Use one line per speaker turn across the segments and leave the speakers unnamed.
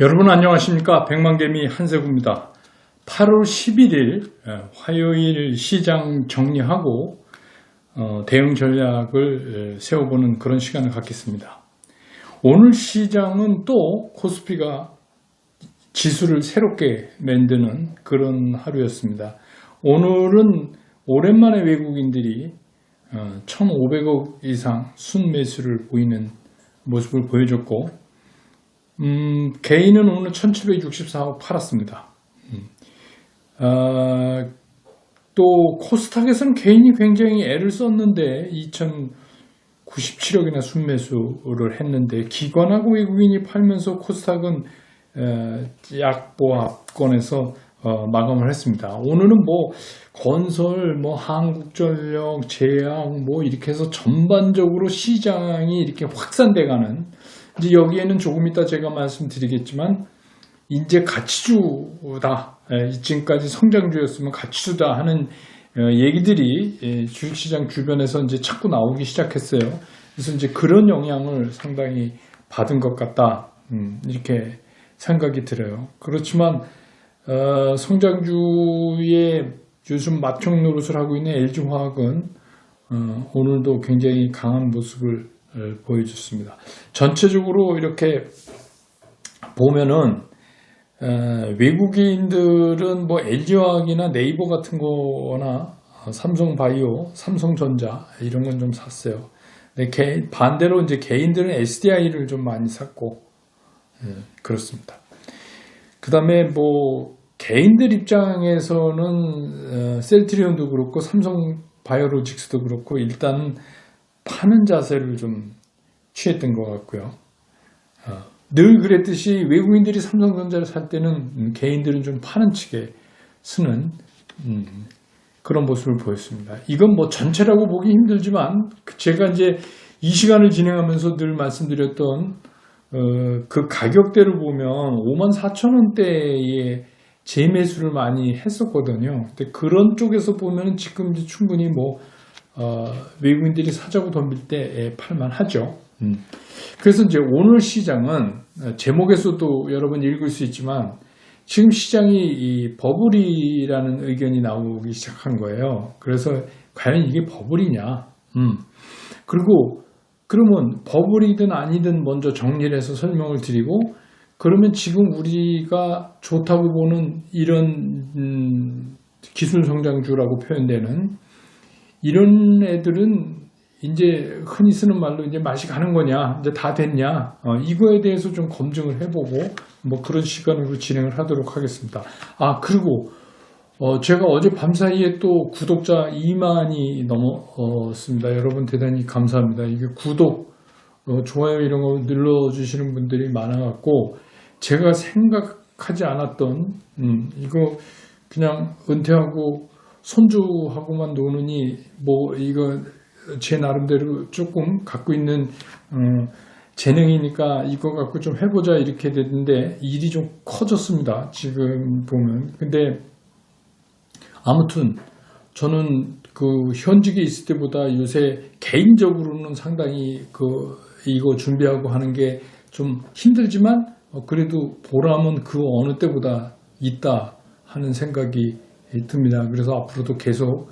여러분 안녕하십니까? 백만개미 한세구입니다. 8월 11일 화요일 시장 정리하고 대응 전략을 세워보는 그런 시간을 갖겠습니다. 오늘 시장은 또 코스피가 지수를 새롭게 만드는 그런 하루였습니다. 오늘은 오랜만에 외국인들이 1,500억 이상 순매수를 보이는 모습을 보여줬고 개인은 오늘 1,764억 팔았습니다. 또 코스닥에서는 개인이 굉장히 애를 썼는데 2,097억이나 순매수를 했는데 기관하고 외국인이 팔면서 코스닥은 약보합권에서 마감을 했습니다. 오늘은 건설, 한국전력, 제약 이렇게 해서 전반적으로 시장이 이렇게 확산돼가는, 이제 여기에는 조금 이따 제가 말씀드리겠지만 이제 가치주다, 지금까지 성장주였으면 가치주다 하는 얘기들이 주식시장 주변에서 이제 자꾸 나오기 시작했어요. 그래서 이제 그런 영향을 상당히 받은 것 같다, 이렇게 생각이 들어요. 그렇지만 성장주의 요즘 맏형 노릇을 하고 있는 LG화학은 오늘도 굉장히 강한 모습을 보여줬습니다. 전체적으로 이렇게 보면은 외국인들은 LG화학이나 네이버 같은 거나 삼성바이오, 삼성전자 이런 건 좀 샀어요. 근데 반대로 이제 개인들은 SDI를 좀 많이 샀고 그렇습니다. 그 다음에 개인들 입장에서는 셀트리온도 그렇고 삼성바이오로직스도 그렇고 일단 파는 자세를 좀 취했던 것 같고요. 늘 그랬듯이 외국인들이 삼성전자를 살 때는 개인들은 좀 파는 측에 쓰는 그런 모습을 보였습니다. 이건 전체라고 보기 힘들지만 제가 이제 이 시간을 진행하면서 늘 말씀드렸던 그 가격대를 보면 54,000원대에 재매수를 많이 했었거든요. 근데 그런 쪽에서 보면 지금 이제 충분히 외국인들이 사자고 덤빌 때 팔만 하죠. 그래서 이제 오늘 시장은 제목에서도 여러분 읽을 수 있지만 지금 시장이 이 버블이라는 의견이 나오기 시작한 거예요. 그래서 과연 이게 버블이냐? 그리고 그러면 버블이든 아니든 먼저 정리를 해서 설명을 드리고, 그러면 지금 우리가 좋다고 보는 이런 기술 성장주라고 표현되는 이런 애들은 이제 흔히 쓰는 말로 이제 맛이 가는 거냐, 이제 다 됐냐, 이거에 대해서 좀 검증을 해보고 그런 시간으로 진행을 하도록 하겠습니다. 그리고 제가 어제 밤사이에 또 구독자 2만이 넘었습니다. 여러분 대단히 감사합니다. 이게 구독, 좋아요 이런 거 눌러주시는 분들이 많아갖고 제가 생각하지 않았던 이거 그냥 은퇴하고 손주하고만 노느니 이거 제 나름대로 조금 갖고 있는 재능이니까 이거 갖고 좀 해보자 이렇게 됐는데 일이 좀 커졌습니다. 지금 보면. 근데 아무튼 저는 현직에 있을 때보다 요새 개인적으로는 상당히 이거 준비하고 하는 게 좀 힘들지만 그래도 보람은 그 어느 때보다 있다 하는 생각이 듭니다. 그래서 앞으로도 계속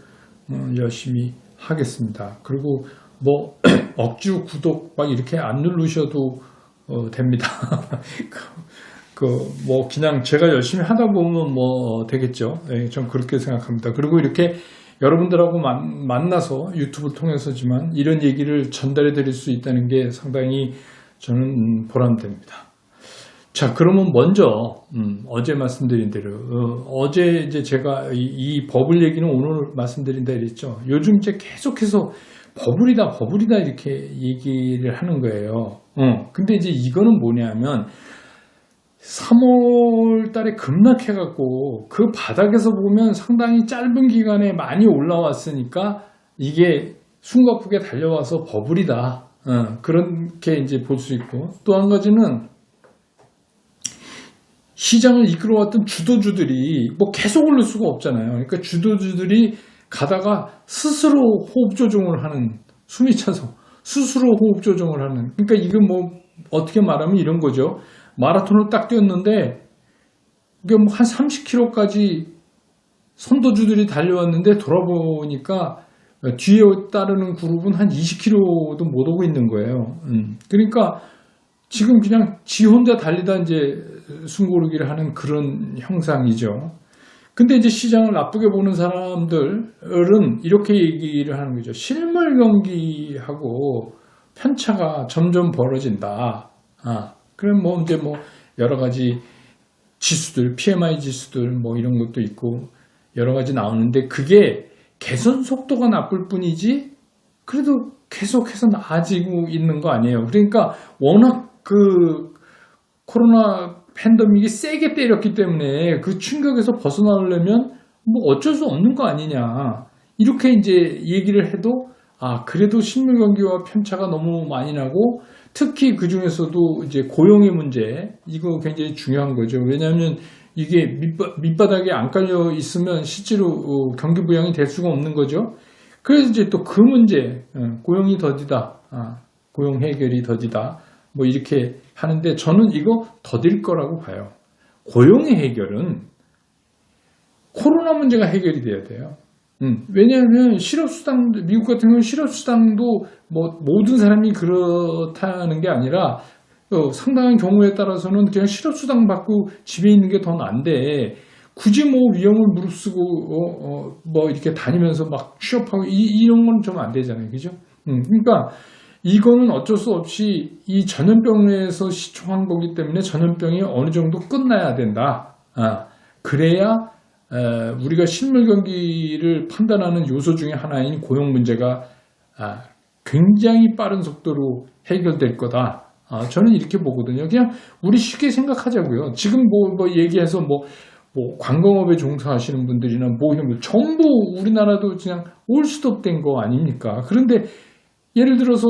열심히 하겠습니다. 그리고 억지로 구독 이렇게 안 누르셔도 됩니다. 그냥 제가 열심히 하다 보면 되겠죠. 네, 전 그렇게 생각합니다. 그리고 이렇게 여러분들하고 만나서 유튜브를 통해서지만 이런 얘기를 전달해 드릴 수 있다는 게 상당히 저는 보람됩니다. 자, 그러면 먼저 어제 말씀드린 대로 어제 이제 제가 이 버블 얘기는 오늘 말씀드린다 그랬죠. 요즘 이제 계속해서 버블이다 이렇게 얘기를 하는 거예요. 근데 이제 이거는 뭐냐면 3월 달에 급락해갖고 그 바닥에서 보면 상당히 짧은 기간에 많이 올라왔으니까 이게 숨가쁘게 달려와서 버블이다. 그렇게 이제 볼 수 있고, 또 한 가지는 시장을 이끌어왔던 주도주들이 계속 오를 수가 없잖아요. 그러니까 주도주들이 가다가 스스로 호흡 조정을 하는, 숨이 차서 스스로 호흡 조정을 하는, 그러니까 이거 어떻게 말하면 이런 거죠. 마라톤을 딱 뛰었는데 이게 뭐 한 30km까지 선도주들이 달려왔는데 돌아보니까 뒤에 따르는 그룹은 한 20km도 못 오고 있는 거예요. 그러니까 지금 그냥 지 혼자 달리다 이제 숨고르기를 하는 그런 형상이죠. 근데 이제 시장을 나쁘게 보는 사람들은 이렇게 얘기를 하는 거죠. 실물 경기하고 편차가 점점 벌어진다. 그럼 뭐 이제 뭐 여러 가지 지수들, PMI 지수들 뭐 이런 것도 있고 여러 가지 나오는데 그게 개선 속도가 나쁠 뿐이지 그래도 계속해서 나아지고 있는 거 아니에요. 그러니까 워낙 그 코로나 팬데믹이 세게 때렸기 때문에 그 충격에서 벗어나려면 뭐 어쩔 수 없는 거 아니냐. 이렇게 이제 얘기를 해도 그래도 실물 경기와 편차가 너무 많이 나고 특히 그 중에서도 이제 고용의 문제 이거 굉장히 중요한 거죠. 왜냐하면 이게 밑바닥에 안 깔려 있으면 실제로 경기 부양이 될 수가 없는 거죠. 그래서 이제 또 그 문제 고용이 더디다, 고용 해결이 더디다 뭐 이렇게 하는데 저는 이거 더딜 거라고 봐요. 고용의 해결은 코로나 문제가 해결이 돼야 돼요. 왜냐하면 실업수당, 미국 같은 경우는 실업수당도 뭐 모든 사람이 그렇다는 게 아니라 상당한 경우에 따라서는 그냥 실업수당 받고 집에 있는 게 더 나은데 굳이 뭐 위험을 무릅쓰고 뭐 이렇게 다니면서 막 취업하고 이런 건 좀 안 되잖아요. 그죠? 그러니까 이거는 어쩔 수 없이 이 전염병에서 시초한 거기 때문에 전염병이 어느 정도 끝나야 된다. 그래야 우리가 실물 경기를 판단하는 요소 중에 하나인 고용 문제가 굉장히 빠른 속도로 해결될 거다. 저는 이렇게 보거든요. 그냥 우리 쉽게 생각하자고요. 지금 뭐 얘기해서 뭐 관광업에 종사하시는 분들이나 뭐 이런 거 전부 우리나라도 그냥 올스톱 된 거 아닙니까? 그런데 예를 들어서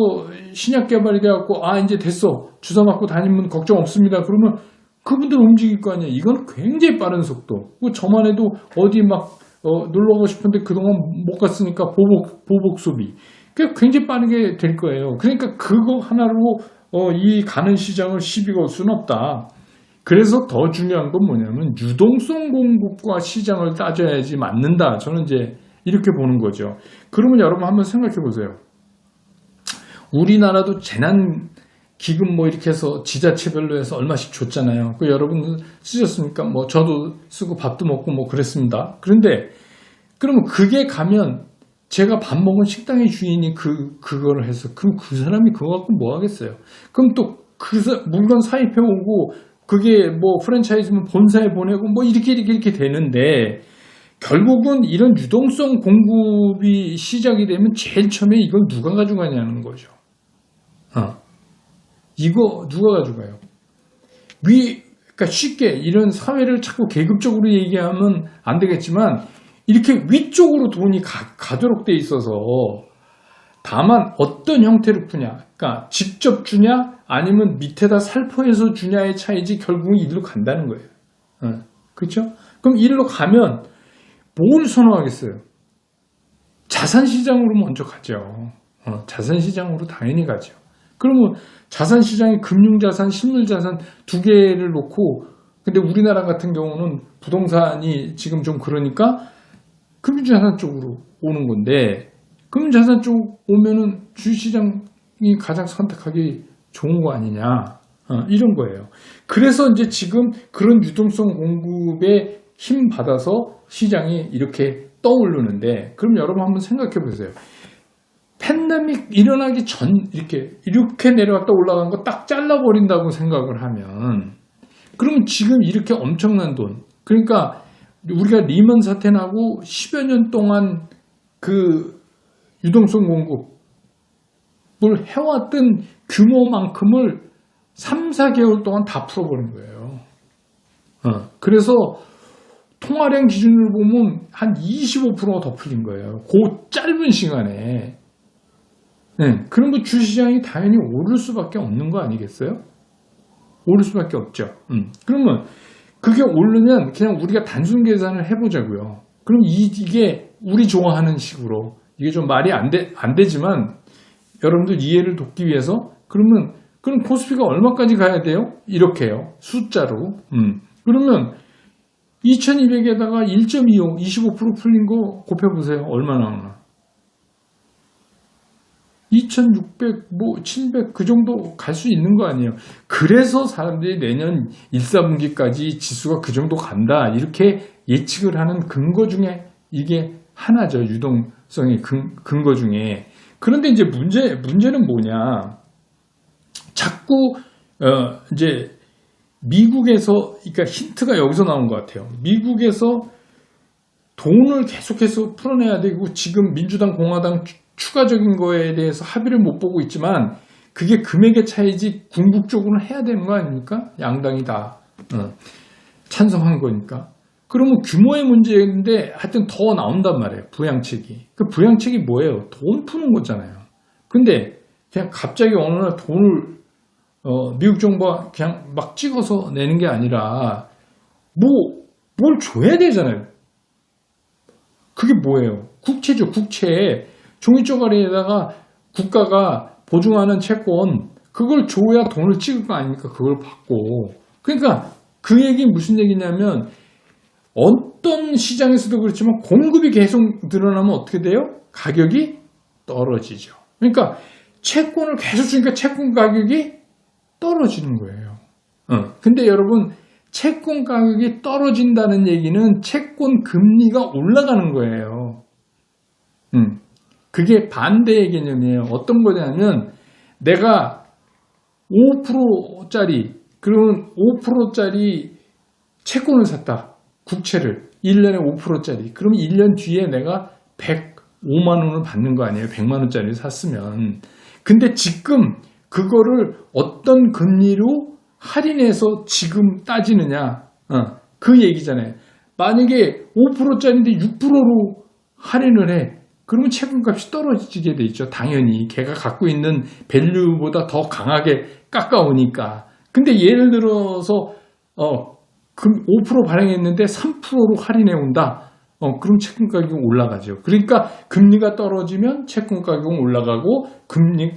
신약 개발이 돼갖고 이제 됐어. 주사 맞고 다니면 걱정 없습니다. 그러면 그분들 움직일 거 아니에요. 이건 굉장히 빠른 속도. 저만 해도 어디 막 놀러 가고 싶은데 그동안 못 갔으니까 보복 소비. 그게 굉장히 빠르게 될 거예요. 그러니까 그거 하나로 이 가는 시장을 시비 걸 수는 없다. 그래서 더 중요한 건 뭐냐면 유동성 공급과 시장을 따져야지 맞는다. 저는 이제 이렇게 보는 거죠. 그러면 여러분 한번 생각해 보세요. 우리나라도 재난 기금 뭐 이렇게 해서 지자체별로 해서 얼마씩 줬잖아요. 그 여러분 쓰셨습니까? 뭐 저도 쓰고 밥도 먹고 뭐 그랬습니다. 그런데 그러면 그게 가면 제가 밥 먹은 식당의 주인이 그거를 해서 그럼 그 사람이 그거 갖고 뭐 하겠어요? 그럼 또 그 물건 사입해 오고 그게 뭐 프랜차이즈면 본사에 보내고 뭐 이렇게 되는데 결국은 이런 유동성 공급이 시작이 되면 제일 처음에 이걸 누가 가져가냐는 거죠. 이거 누가 가져가요? 그러니까 쉽게 이런 사회를 자꾸 계급적으로 얘기하면 안 되겠지만 이렇게 위쪽으로 돈이 가도록 돼 있어서 다만 어떤 형태로 푸냐, 그러니까 직접 주냐 아니면 밑에다 살포해서 주냐의 차이지 결국은 이리로 간다는 거예요. 그렇죠? 그럼 이리로 가면 뭘 선호하겠어요? 자산시장으로 먼저 가죠. 자산시장으로 당연히 가죠. 그러면 자산시장에 금융자산, 실물자산 두 개를 놓고 근데 우리나라 같은 경우는 부동산이 지금 좀 그러니까 금융자산 쪽으로 오는 건데 금융자산 쪽 오면은 주식시장이 가장 선택하기 좋은 거 아니냐 이런 거예요. 그래서 이제 지금 그런 유동성 공급에 힘 받아서 시장이 이렇게 떠오르는데 그럼 여러분 한번 생각해 보세요. 팬데믹 일어나기 전 이렇게 내려왔다 올라간 거 딱 잘라버린다고 생각을 하면 그러면 지금 이렇게 엄청난 돈 그러니까 우리가 리먼 사태 나고 10여 년 동안 그 유동성 공급을 해왔던 규모만큼을 3, 4개월 동안 다 풀어버린 거예요. 그래서 통화량 기준으로 보면 한 25%가 더 풀린 거예요. 그 짧은 시간에. 그러면 주시장이 당연히 오를 수밖에 없는 거 아니겠어요? 오를 수밖에 없죠. 그러면 그게 오르면 그냥 우리가 단순 계산을 해보자고요. 그럼 이게 우리 좋아하는 식으로 이게 좀 말이 안 되지만 여러분들 이해를 돕기 위해서 그러면 그럼 코스피가 얼마까지 가야 돼요? 이렇게요. 숫자로. 그러면 2200에다가 1.25, 25% 풀린 거 곱해보세요. 얼마 나오나? 2600, 700 그 정도 갈 수 있는 거 아니에요. 그래서 사람들이 내년 1, 4분기까지 지수가 그 정도 간다. 이렇게 예측을 하는 근거 중에 이게 하나죠. 유동성의 근거 중에. 그런데 이제 문제는 뭐냐. 자꾸, 이제 미국에서, 그러니까 힌트가 여기서 나온 것 같아요. 미국에서 돈을 계속해서 풀어내야 되고 지금 민주당, 공화당 추가적인 거에 대해서 합의를 못 보고 있지만 그게 금액의 차이지 궁극적으로는 해야 되는 거 아닙니까? 양당이 다 찬성한 거니까. 그러면 규모의 문제인데 하여튼 더 나온단 말이에요. 부양책이. 그 부양책이 뭐예요? 돈 푸는 거잖아요. 근데 그냥 갑자기 어느 날 돈을 미국 정부가 그냥 막 찍어서 내는 게 아니라 뭘 줘야 되잖아요. 그게 뭐예요? 국채죠. 국채. 종이 쪼가리에다가 국가가 보증하는 채권 그걸 줘야 돈을 찍을 거 아닙니까? 그걸 받고. 그러니까 그 얘기는 무슨 얘기냐면 어떤 시장에서도 그렇지만 공급이 계속 늘어나면 어떻게 돼요? 가격이 떨어지죠. 그러니까 채권을 계속 주니까 채권 가격이 떨어지는 거예요. 근데 여러분 채권 가격이 떨어진다는 얘기는 채권 금리가 올라가는 거예요. 그게 반대의 개념이에요. 어떤 거냐면 내가 5%짜리 그러면 5%짜리 채권을 샀다. 국채를 1년에 5%짜리 그러면 1년 뒤에 내가 105만 원을 받는 거 아니에요. 100만 원짜리를 샀으면. 근데 지금 그거를 어떤 금리로 할인해서 지금 따지느냐. 그 얘기잖아요. 만약에 5%짜리인데 6%로 할인을 해. 그러면 채권값이 떨어지게 돼 있죠. 당연히 걔가 갖고 있는 밸류보다 더 강하게 깎아오니까. 근데 예를 들어서 5% 발행했는데 3%로 할인해 온다. 그럼 채권 가격이 올라가죠. 그러니까 금리가 떨어지면 채권 가격은 올라가고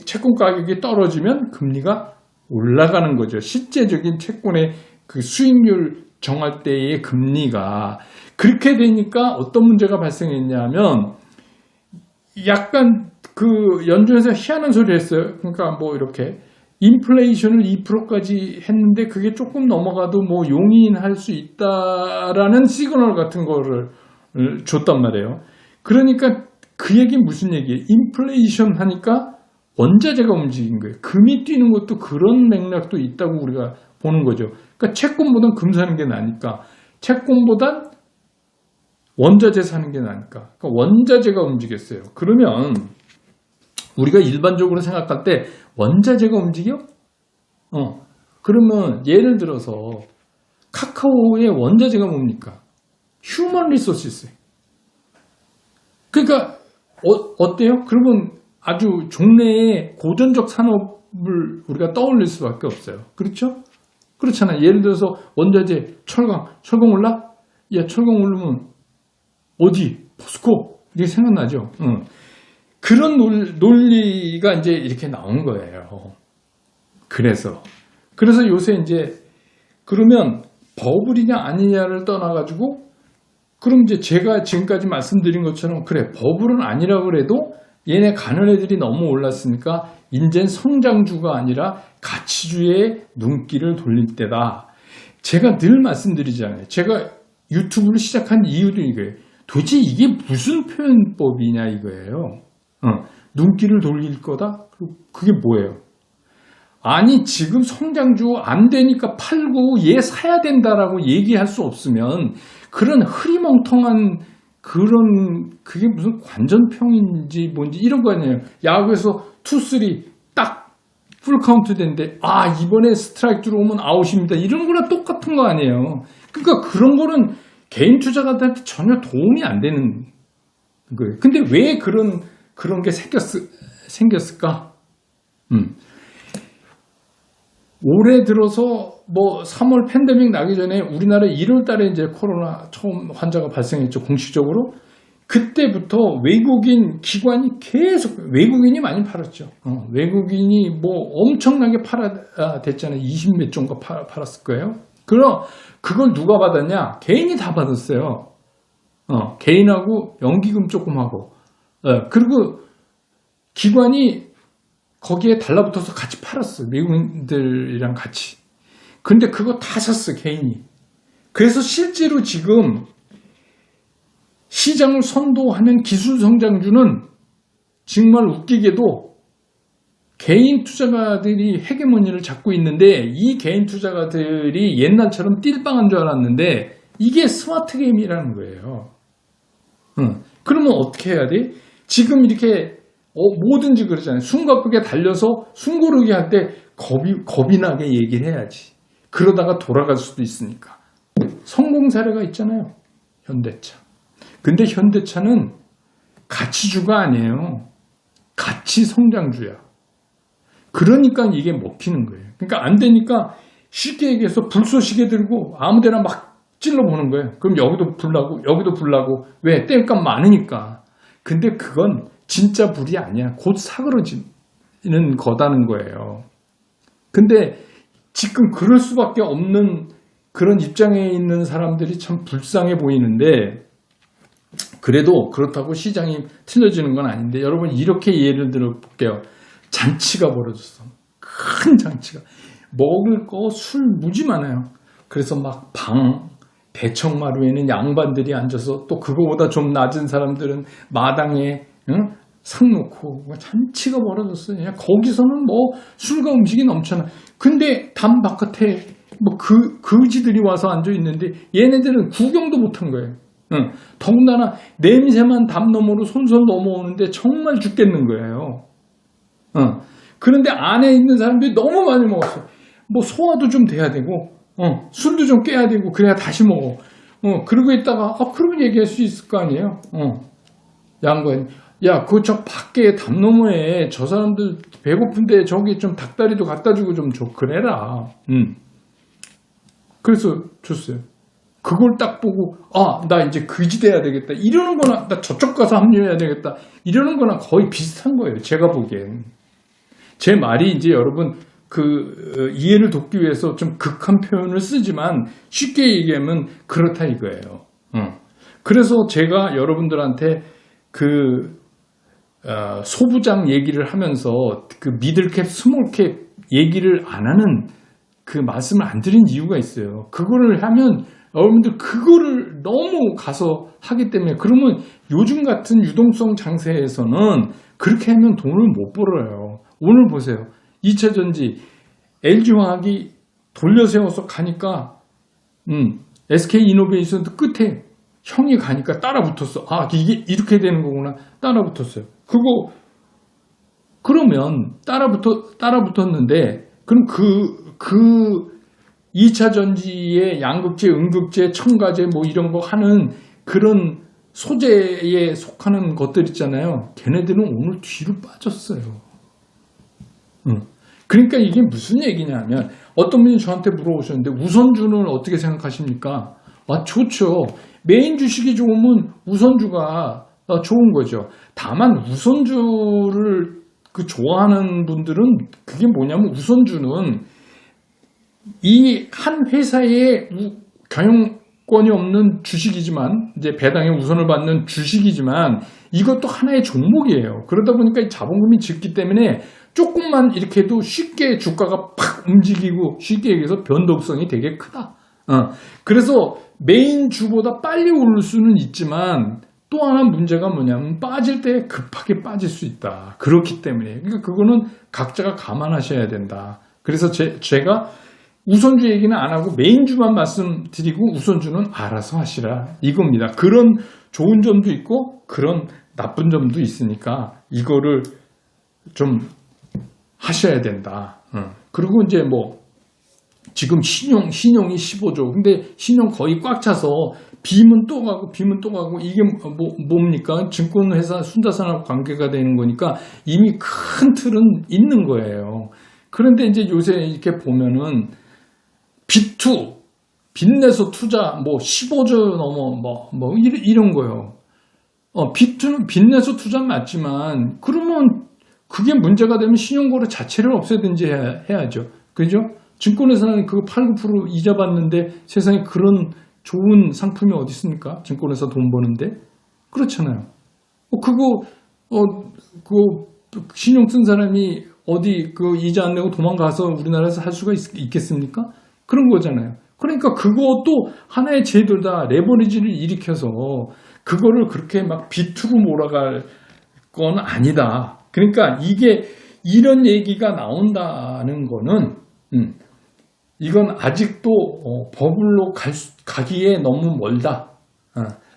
채권 가격이 떨어지면 금리가 올라가는 거죠. 실제적인 채권의 그 수익률 정할 때의 금리가 그렇게 되니까 어떤 문제가 발생했냐면 약간 그 연준에서 희한한 소리를 했어요. 그러니까 이렇게 인플레이션을 2%까지 했는데 그게 조금 넘어가도 용인할 수 있다라는 시그널 같은 거를 줬단 말이에요. 그러니까 그 얘기는 무슨 얘기예요? 인플레이션 하니까 원자재가 움직인 거예요. 금이 뛰는 것도 그런 맥락도 있다고 우리가 보는 거죠. 그러니까 채권보단 금 사는 게 나니까 채권보단 원자재 사는 게 나니까. 그러니까 원자재가 움직였어요. 그러면 우리가 일반적으로 생각할 때 원자재가 움직여? 그러면 예를 들어서 카카오의 원자재가 뭡니까? 휴먼 리소시스. 그러니까 어때요? 그러면 아주 종래의 고전적 산업을 우리가 떠올릴 수밖에 없어요. 그렇죠? 그렇잖아요. 예를 들어서 원자재, 철강 올라? 야, 철강 오르면 어디? 포스코? 이게 생각나죠? 그런 논리가 이제 이렇게 나온 거예요. 그래서 요새 이제 그러면 버블이냐 아니냐를 떠나가지고 그럼 이제 제가 지금까지 말씀드린 것처럼 그래 버블은 아니라고 그래도 얘네 가는 애들이 너무 올랐으니까 이젠 성장주가 아니라 가치주의 눈길을 돌릴 때다. 제가 늘 말씀드리잖아요. 제가 유튜브를 시작한 이유도 이거예요. 도대체 이게 무슨 표현법이냐 이거예요. 눈길을 돌릴 거다? 그게 뭐예요? 아니 지금 성장주 안 되니까 팔고 얘 사야 된다라고 얘기할 수 없으면 그런 흐리멍텅한 그게 무슨 관전평인지 뭔지 이런 거 아니에요. 야구에서 2-3 딱 풀카운트 된데 이번에 스트라이크 들어오면 아웃입니다. 이런 거랑 똑같은 거 아니에요. 그러니까 그런 거는 개인 투자가들한테 전혀 도움이 안 되는 거예요. 근데 왜 그런 게 생겼을까? 올해 들어서 3월 팬데믹 나기 전에 우리나라 1월 달에 이제 코로나 처음 환자가 발생했죠. 공식적으로. 그때부터 외국인 기관이 계속 외국인이 많이 팔았죠. 외국인이 뭐 엄청나게 됐잖아요. 20몇 종가 팔았을 거예요. 그럼 그걸 누가 받았냐? 개인이 다 받았어요. 개인하고 연기금 조금 하고. 그리고 기관이 거기에 달라붙어서 같이 팔았어. 외국인들이랑 같이. 근데 그거 다 샀어, 개인이. 그래서 실제로 지금 시장을 선도하는 기술 성장주는 정말 웃기게도 개인 투자가들이 헤게모니를 잡고 있는데, 이 개인 투자가들이 옛날처럼 띨빵한 줄 알았는데 이게 스마트 게임이라는 거예요. 그러면 어떻게 해야 돼? 지금 이렇게 뭐든지 그러잖아요. 숨가쁘게 달려서 숨고르기 할 때 겁이 나게 얘기를 해야지. 그러다가 돌아갈 수도 있으니까. 성공 사례가 있잖아요. 현대차. 근데 현대차는 가치주가 아니에요. 가치 성장주야. 그러니까 이게 먹히는 거예요. 그러니까 안 되니까 쉽게 얘기해서 불쏘시개 들고 아무데나 막 찔러보는 거예요. 그럼 여기도 불나고 여기도 불나고. 왜? 땔감 많으니까. 근데 그건 진짜 불이 아니야. 곧 사그러지는 거다는 거예요. 근데 지금 그럴 수밖에 없는 그런 입장에 있는 사람들이 참 불쌍해 보이는데, 그래도 그렇다고 시장이 틀려지는 건 아닌데, 여러분 이렇게 예를 들어 볼게요. 잔치가 벌어졌어. 큰 잔치가. 먹을 거 술 무지 많아요. 그래서 막 대청마루에는 양반들이 앉아서, 또 그거보다 좀 낮은 사람들은 마당에 상 놓고 잔치가 벌어졌어요. 그냥 거기서는 뭐 술과 음식이 넘쳐나. 근데 담 바깥에 뭐 그지들이 와서 앉아 있는데 얘네들은 구경도 못한 거예요. 더군다나 냄새만 담 너머로 솔솔 넘어오는데 정말 죽겠는 거예요. 그런데 안에 있는 사람들이 너무 많이 먹었어요. 뭐 소화도 좀 돼야 되고, 술도 좀 깨야 되고, 그래야 다시 먹어. 그러고 있다가, 그러면 얘기할 수 있을 거 아니에요? 양반, 야, 저 밖에 담 너머에 저 사람들 배고픈데 저기 좀 닭다리도 갖다 주고 좀 줘. 그래라. 그래서 줬어요. 그걸 딱 보고, 나 이제 그지 돼야 되겠다. 이러는 거나, 나 저쪽 가서 합류해야 되겠다. 이러는 거나 거의 비슷한 거예요. 제가 보기엔. 제 말이 이제 여러분, 이해를 돕기 위해서 좀 극한 표현을 쓰지만 쉽게 얘기하면 그렇다 이거예요. 그래서 제가 여러분들한테 소부장 얘기를 하면서 미들캡, 스몰캡 얘기를 안 하는 그 말씀을 안 드린 이유가 있어요. 그거를 하면 여러분들 그거를 너무 가서 하기 때문에, 그러면 요즘 같은 유동성 장세에서는 그렇게 하면 돈을 못 벌어요. 오늘 보세요. 2차전지 LG화학이 돌려세워서 가니까 SK이노베이션도 끝에 형이 가니까 따라붙었어. 이게 이렇게 되는 거구나. 따라붙었어요. 그러면 따라붙었는데, 그럼 그 2차 전지의 양극재, 음극재, 첨가재 뭐 이런 거 하는 그런 소재에 속하는 것들 있잖아요. 걔네들은 오늘 뒤로 빠졌어요. 그러니까 이게 무슨 얘기냐면, 어떤 분이 저한테 물어보셨는데 우선주는 어떻게 생각하십니까? 좋죠. 메인 주식이 좋으면 우선주가 좋은 거죠. 다만 우선주를 좋아하는 분들은 그게 뭐냐면, 우선주는 이 한 회사의 경영권이 없는 주식이지만, 이제 배당의 우선을 받는 주식이지만 이것도 하나의 종목이에요. 그러다 보니까 자본금이 적기 때문에 조금만 이렇게 해도 쉽게 주가가 팍 움직이고, 쉽게 얘기해서 변동성이 되게 크다. 그래서 메인 주보다 빨리 오를 수는 있지만 또 하나 문제가 뭐냐면 빠질 때 급하게 빠질 수 있다. 그렇기 때문에, 그러니까 그거는 각자가 감안하셔야 된다. 그래서 제가 우선주 얘기는 안 하고 메인주만 말씀드리고 우선주는 알아서 하시라 이겁니다. 그런 좋은 점도 있고 그런 나쁜 점도 있으니까 이거를 좀 하셔야 된다. 그리고 이제 뭐 지금 신용이 15조. 근데 신용 거의 꽉 차서 빔은 또 가고 이게 뭡니까? 증권회사 순자산하고 관계가 되는 거니까 이미 큰 틀은 있는 거예요. 그런데 이제 요새 이렇게 보면은 B2, 빚내서 투자 15조 넘어 이런 거요. 빚내서 투자는 맞지만, 그러면 그게 문제가 되면 신용거래 자체를 없애든지 해야죠. 그죠? 증권회사는 그거 8, 9% 이자 받는데 세상에 그런 좋은 상품이 어디 있습니까? 증권회사 돈 버는데? 그렇잖아요. 신용 쓴 사람이 어디 그 이자 안 내고 도망가서 우리나라에서 할 수가 있겠습니까? 그런 거잖아요. 그러니까 그것도 하나의 제도다. 레버리지를 일으켜서 그거를 그렇게 막 비투로 몰아갈 건 아니다. 그러니까 이런 얘기가 나온다는 거는, 이건 아직도 버블로 가기에 너무 멀다.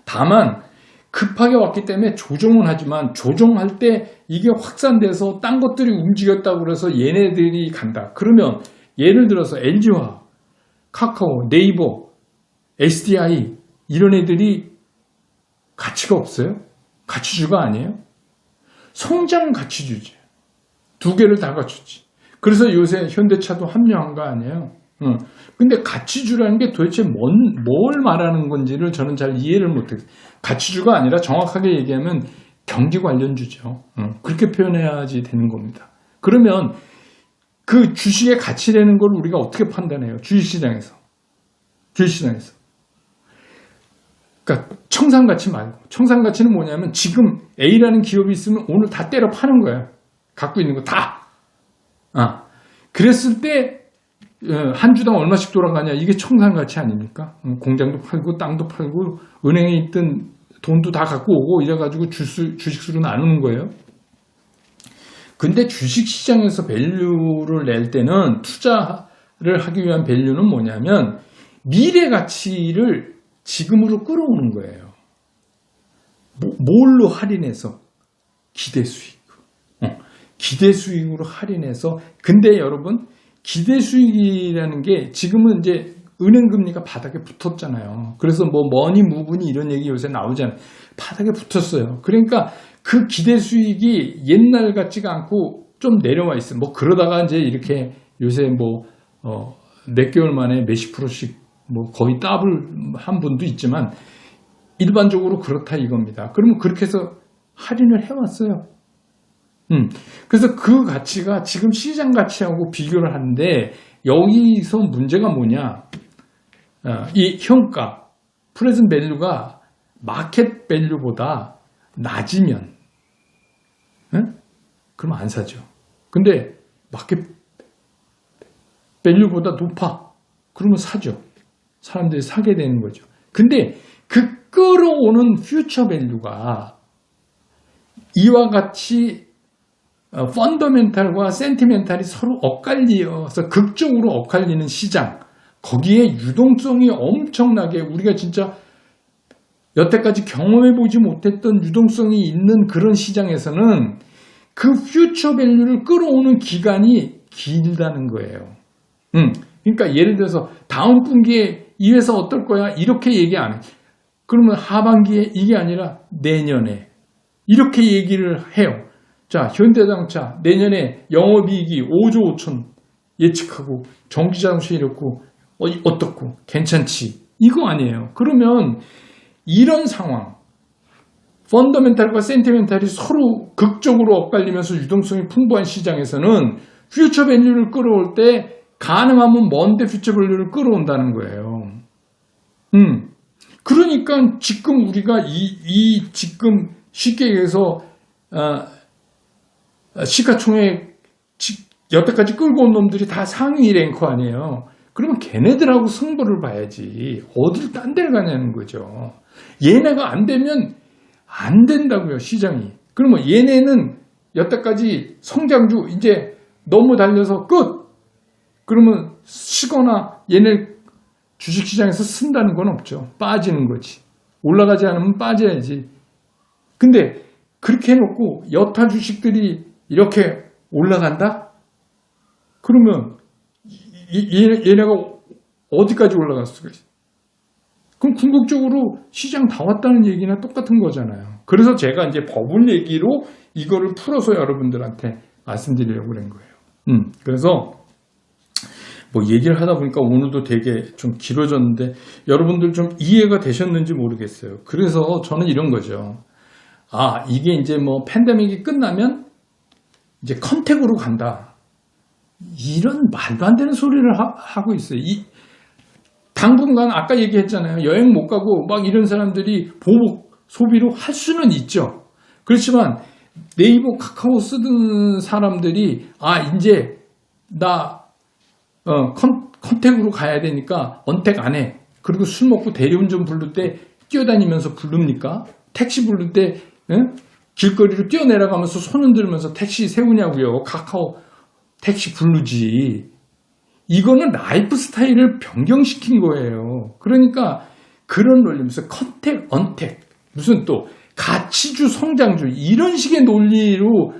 다만 급하게 왔기 때문에 조정은 하지만 조정할 때 이게 확산돼서 딴 것들이 움직였다고 그래서 얘네들이 간다. 그러면 예를 들어서 LG화, 카카오, 네이버, SDI 이런 애들이 가치가 없어요? 가치주가 아니에요? 성장 가치주지. 두 개를 다 갖췄지. 그래서 요새 현대차도 합류한 거 아니에요? 근데 가치주라는 게 도대체 뭘 말하는 건지를 저는 잘 이해를 못해요. 가치주가 아니라 정확하게 얘기하면 경기 관련주죠. 그렇게 표현해야지 되는 겁니다. 그러면 그 주식의 가치라는 걸 우리가 어떻게 판단해요? 주식시장에서. 그러니까 청산가치 말고. 청산가치는 뭐냐면 지금 A라는 기업이 있으면 오늘 다 때려 파는 거예요. 갖고 있는 거 다. 그랬을 때 한 주당 얼마씩 돌아가냐, 이게 청산가치 아닙니까? 공장도 팔고 땅도 팔고 은행에 있던 돈도 다 갖고 오고 이래가지고 주식수로 나누는 거예요. 근데 주식시장에서 밸류를 낼 때는, 투자를 하기 위한 밸류는 뭐냐면 미래 가치를 지금으로 끌어오는 거예요. 뭘로 할인해서? 기대 수익. 기대 수익으로 할인해서. 근데 여러분, 기대 수익이라는 게 지금은 이제 은행 금리가 바닥에 붙었잖아요. 그래서 뭐 머니 무브니 이런 얘기 요새 나오잖아요. 바닥에 붙었어요. 그러니까 그 기대 수익이 옛날 같지가 않고 좀 내려와 있어요. 뭐 그러다가 이제 이렇게 요새 몇 개월 만에 몇십 프로씩 거의 더블 한 분도 있지만 일반적으로 그렇다 이겁니다. 그러면 그렇게 해서 할인을 해왔어요. 그래서 그 가치가 지금 시장 가치하고 비교를 하는데, 여기서 문제가 뭐냐? 이 현가, 프레젠트 밸류가 마켓 밸류보다 낮으면, 그러면 안 사죠. 근데 마켓 밸류보다 높아. 그러면 사죠. 사람들이 사게 되는 거죠. 근데 그 끌어오는 퓨처 밸류가 이와 같이 펀더멘탈과 센티멘탈이 서로 엇갈려서 극적으로 엇갈리는 시장, 거기에 유동성이 엄청나게, 우리가 진짜 여태까지 경험해보지 못했던 유동성이 있는 그런 시장에서는 그 퓨처 밸류를 끌어오는 기간이 길다는 거예요. 그러니까 예를 들어서 다음 분기에 이 회사 어떨 거야? 이렇게 얘기 안 해. 그러면 하반기에 이게 아니라 내년에 이렇게 얘기를 해요. 자, 현대자동차 내년에 영업이익이 5조 5천 예측하고 전기자동차 이렇고 어떻고 괜찮지? 이거 아니에요. 그러면 이런 상황, 펀더멘탈과 센티멘탈이 서로 극적으로 엇갈리면서 유동성이 풍부한 시장에서는 퓨처 밸류를 끌어올 때 가능하면 먼데 퓨처 밸류를 끌어온다는 거예요. 그러니까 지금 우리가 지금 쉽게 얘기해서 시가총액 여태까지 끌고 온 놈들이 다 상위 랭커 아니에요. 그러면 걔네들하고 승부를 봐야지. 어딜 딴 데를 가냐는 거죠. 얘네가 안 되면 안 된다고요, 시장이. 그러면 얘네는 여태까지 성장주 이제 너무 달려서 끝! 그러면 쉬거나 얘네 주식시장에서 쓴다는 건 없죠. 빠지는 거지. 올라가지 않으면 빠져야지. 근데 그렇게 해놓고 여타 주식들이 이렇게 올라간다? 그러면 얘네가 어디까지 올라갈 수가 있어? 그럼 궁극적으로 시장 다 왔다는 얘기나 똑같은 거잖아요. 그래서 제가 이제 버블 얘기로 이거를 풀어서 여러분들한테 말씀드리려고 그런 거예요. 그래서 뭐 얘기를 하다 보니까 오늘도 되게 좀 길어졌는데 여러분들 좀 이해가 되셨는지 모르겠어요. 그래서 저는 이런 거죠. 이게 이제 뭐 팬데믹이 끝나면 이제 컨택으로 간다. 이런 말도 안 되는 소리를 하고 있어요. 당분간 아까 얘기했잖아요. 여행 못 가고 막 이런 사람들이 보복 소비로 할 수는 있죠. 그렇지만 네이버 카카오 쓰던 사람들이 이제 나 컨택으로 가야 되니까 언택 안 해. 그리고 술 먹고 대리운전 부를 때 뛰어다니면서 부릅니까? 택시 부를 때 길거리로 뛰어내려가면서 손 흔들면서 택시 세우냐고요. 카카오 택시 부르지. 이거는 라이프 스타일을 변경시킨 거예요. 그러니까 그런 논리면서 컨택, 언택, 무슨 또 가치주, 성장주 이런 식의 논리로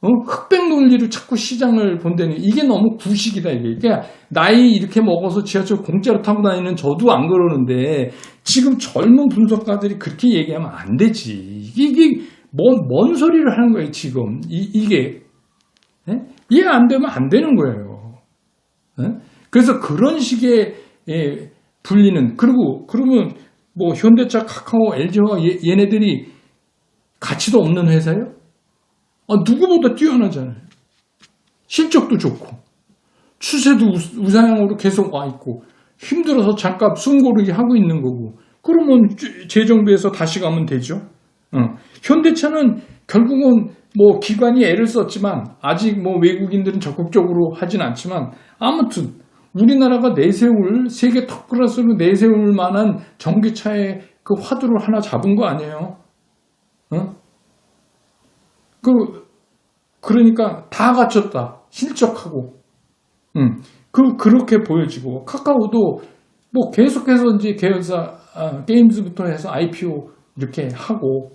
흑백 논리로 자꾸 시장을 본다는 이게 너무 구식이다 이게. 그러니까 나이 이렇게 먹어서 지하철 공짜로 타고 다니는 저도 안 그러는데 지금 젊은 분석가들이 그렇게 얘기하면 안 되지. 이게 뭔 소리를 하는 거예요 지금. 이게 이해 안 되면 안 되는 거예요. 그래서 그런 식의 분리는 그러면 뭐 현대차, 카카오, LG와 얘네들이 가치도 없는 회사예요? 누구보다 뛰어나잖아요. 실적도 좋고 추세도 우상향으로 계속 와 있고 힘들어서 잠깐 숨 고르기 하고 있는 거고 그러면 재정비해서 다시 가면 되죠. 현대차는 결국은 뭐 기관이 애를 썼지만 아직 뭐 외국인들은 적극적으로 하진 않지만 아무튼 우리나라가 내세울 세계 톱클래스로 내세울 만한 전기차의 그 화두를 하나 잡은 거 아니에요? 그러니까 다 갖췄다. 실적하고. 그렇게 보여지고 카카오도 뭐 계속해서 이제 계열사 게임즈부터 해서 IPO 이렇게 하고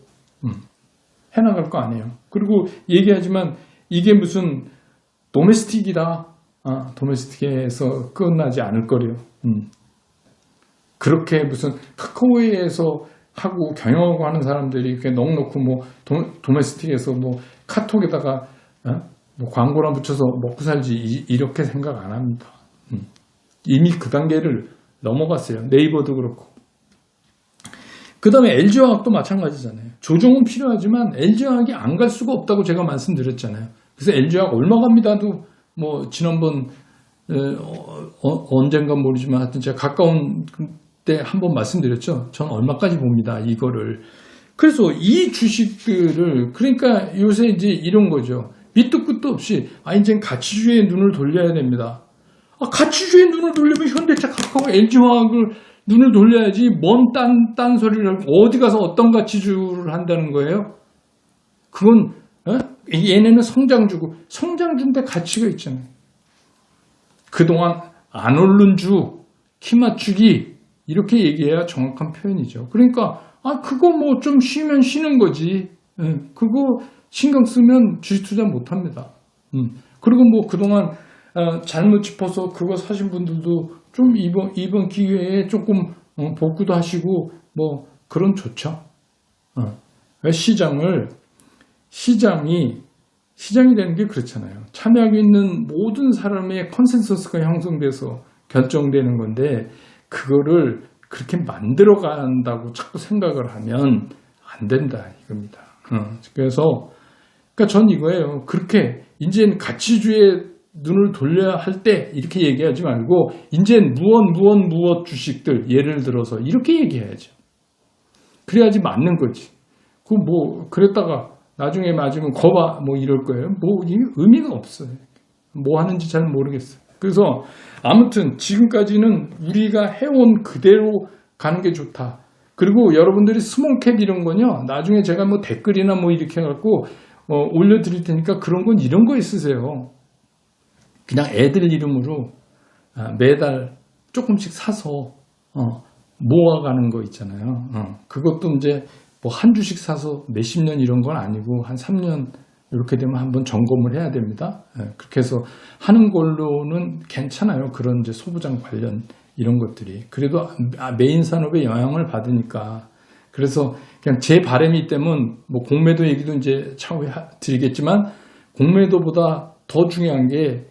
해나갈 거 아니에요. 그리고 얘기하지만 이게 무슨 도메스틱이다. 도메스틱에서 끝나지 않을 거래요. 그렇게 무슨 카카오에서 하고 경영하고 하는 사람들이 이렇게 넉넉히 뭐 도메스틱에서 뭐 카톡에다가 뭐 광고나 붙여서 먹고 살지 이렇게 생각 안 합니다. 이미 그 단계를 넘어갔어요. 네이버도 그렇고. 그 다음에 LG화학도 마찬가지잖아요. 조정은 필요하지만 LG화학이 안 갈 수가 없다고 제가 말씀드렸잖아요. 그래서 LG화학 얼마 갑니다도 뭐 지난번 언젠가 모르지만 하여튼 제가 가까운 때 한번 말씀드렸죠. 전 얼마까지 봅니다. 이거를. 그래서 이 주식들을 그러니까 요새 이제 이런 거죠. 밑도 끝도 없이 이젠 가치주의에 눈을 돌려야 됩니다. 가치주의에 눈을 돌리면 현대차, 카카오, LG화학을 눈을 돌려야지 뭔 딴 소리를 어디 가서 어떤 가치주를 한다는 거예요? 그건 얘네는 성장주고 성장주인데 가치가 있잖아요. 그동안 안 오른 주, 키 맞추기 이렇게 얘기해야 정확한 표현이죠. 그러니까 그거 뭐 좀 쉬면 쉬는 거지. 그거 신경 쓰면 주식 투자 못합니다. 그리고 뭐 그동안 잘못 짚어서 그거 사신 분들도 좀 이번 기회에 조금 복구도 하시고 뭐 그런 좋죠. 시장이 되는 게 그렇잖아요. 참여하고 있는 모든 사람의 컨센서스가 형성돼서 결정되는 건데 그거를 그렇게 만들어 간다고 자꾸 생각을 하면 안 된다 이겁니다. 그래서 그러니까 전 이거예요. 그렇게 이제는 가치주의에 눈을 돌려야 할 때 이렇게 얘기하지 말고 이제는 무엇 주식들 예를 들어서 이렇게 얘기해야죠. 그래야지 맞는 거지. 그랬다가 나중에 맞으면 거봐 뭐 이럴 거예요. 이게 의미가 없어요. 뭐 하는지 잘 모르겠어요. 그래서 아무튼 지금까지는 우리가 해온 그대로 가는 게 좋다. 그리고 여러분들이 스몰캡 이런 건요. 나중에 제가 뭐 댓글이나 뭐 이렇게 해갖고 올려드릴 테니까 그런 건 이런 거 있으세요. 그냥 애들 이름으로 매달 조금씩 사서 모아가는 거 있잖아요. 그것도 이제 뭐 한 주씩 사서 몇십 년 이런 건 아니고 한 3년 이렇게 되면 한번 점검을 해야 됩니다. 그렇게 해서 하는 걸로는 괜찮아요. 그런 이제 소부장 관련 이런 것들이. 그래도 메인 산업에 영향을 받으니까. 그래서 그냥 제 바람이 때문에 뭐 공매도 얘기도 이제 차후에 드리겠지만 공매도보다 더 중요한 게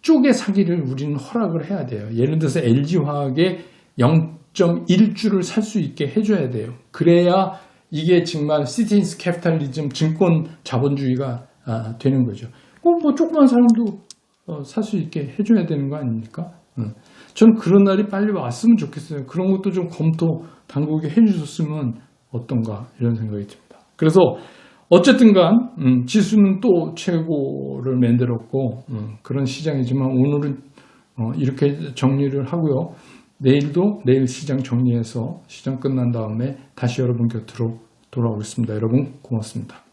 쪼개 사기를 우리는 허락을 해야 돼요. 예를 들어서 LG화학의 0.1주를 살 수 있게 해줘야 돼요. 그래야 이게 정말 시티즌스 캐피탈리즘 증권 자본주의가 되는 거죠. 뭐 조그만 사람도 살 수 있게 해줘야 되는 거 아닙니까? 저는 그런 날이 빨리 왔으면 좋겠어요. 그런 것도 좀 검토 당국이 해주셨으면 어떤가 이런 생각이 듭니다. 그래서 어쨌든 간 지수는 또 최고를 만들었고 그런 시장이지만 오늘은 이렇게 정리를 하고요. 내일도 내일 시장 정리해서 시장 끝난 다음에 다시 여러분 곁으로 돌아오겠습니다. 여러분 고맙습니다.